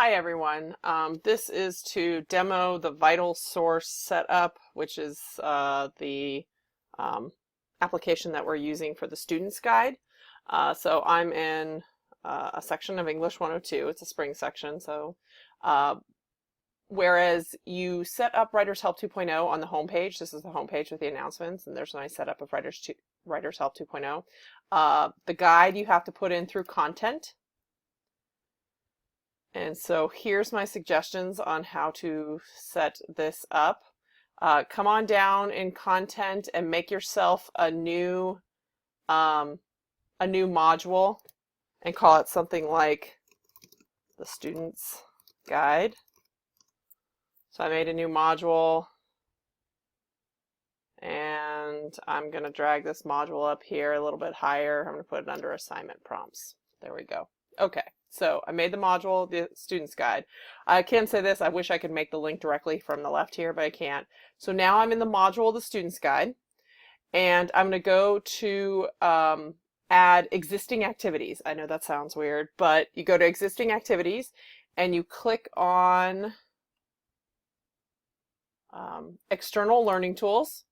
Hi everyone. This is to demo the Vital Source setup, which is the um, application that we're using for the Student's Guide. So I'm in a section of English 102. It's a spring section. So uh, whereas you set up Writer's Help 2.0 on the home page, this is the home page with the announcements, and there's a nice setup of Writer's Help 2.0. The guide you have to put in through content. And so here's my suggestions on how to set this up. Come on down in content and make yourself a new module and call it something like the Student's Guide. So I made a new module and I'm going to drag this module up here a little bit higher. I'm going to put it under assignment prompts. There we go. Okay. So I made the module, the Student's Guide. I can say this, I wish I could make the link directly from the left here, but I can't. So now I'm in the module, the Student's Guide, and I'm going to go to add existing activities. I know that sounds weird, but you go to existing activities and you click on external learning tools,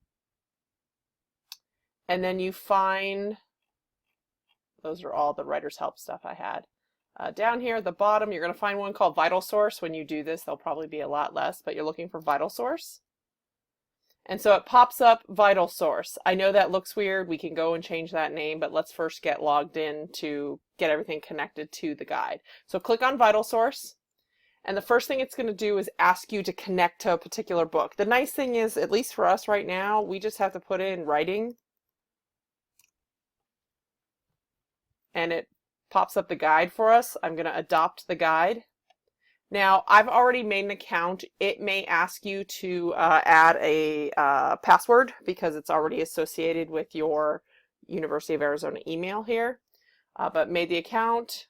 and then you find, those are all the Writer's Help stuff I had. Down here at the bottom, you're going to find one called Vital Source. When you do this, there'll probably be a lot less, but you're looking for Vital Source. And so it pops up Vital Source. I know that looks weird. We can go and change that name, but let's first get logged in to get everything connected to the guide. So click on Vital Source, and the first thing it's going to do is ask you to connect to a particular book. The nice thing is, at least for us right now, we just have to put in writing, and it pops up the guide for us. I'm going to adopt the guide. Now, I've already made an account. It may ask you to add a password because it's already associated with your University of Arizona email here. But made the account.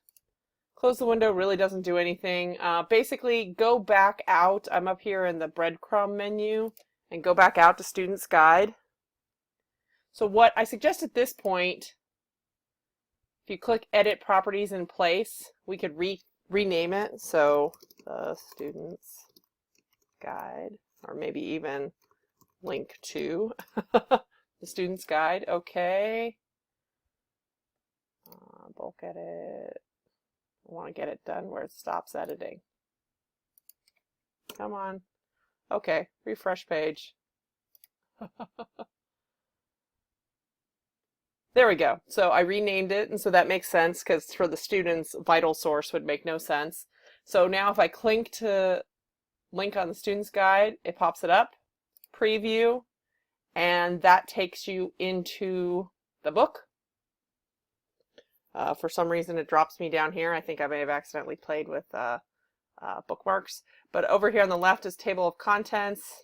Close the window, really doesn't do anything. Basically, go back out. I'm up here in the breadcrumb menu and go back out to Student's Guide. So what I suggest at this point, if you click Edit Properties in Place, we could rename it. So the Student's Guide, or maybe even link to the Student's Guide. Okay. Bulk edit. I want to get it done where it stops editing. Come on. Okay, refresh page. There we go. So I renamed it, and so that makes sense because for the students, Vital Source would make no sense. So now if I link on the Student's Guide, it pops it up, preview, and that takes you into the book. For some reason, it drops me down here. I think I may have accidentally played with bookmarks. But over here on the left is Table of Contents.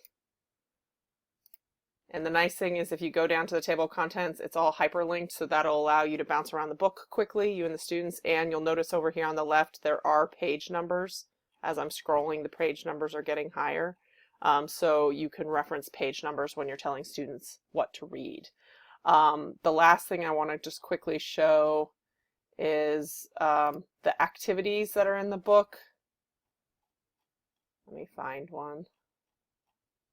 And the nice thing is if you go down to the table of contents, it's all hyperlinked, so that'll allow you to bounce around the book quickly, you and the students. And you'll notice over here on the left, there are page numbers. As I'm scrolling, the page numbers are getting higher. So you can reference page numbers when you're telling students what to read. The last thing I want to just quickly show is the activities that are in the book. Let me find one.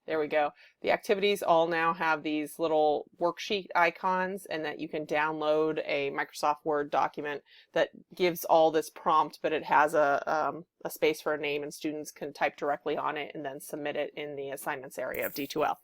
There we go. The activities all now have these little worksheet icons, and that you can download a Microsoft Word document that gives all this prompt, but it has a space for a name, and students can type directly on it and then submit it in the assignments area of D2L.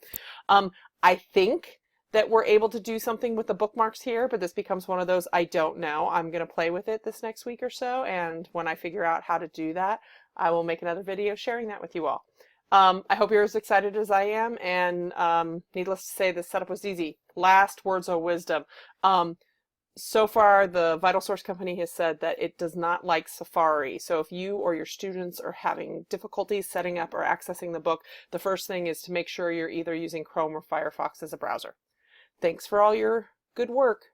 I think that we're able to do something with the bookmarks here, but this becomes one of those I don't know. I'm going to play with it this next week or so, and when I figure out how to do that, I will make another video sharing that with you all. I hope you're as excited as I am, and needless to say, this setup was easy. Last words of wisdom. So far, the Vital Source company has said that it does not like Safari. So if you or your students are having difficulties setting up or accessing the book, the first thing is to make sure you're either using Chrome or Firefox as a browser. Thanks for all your good work.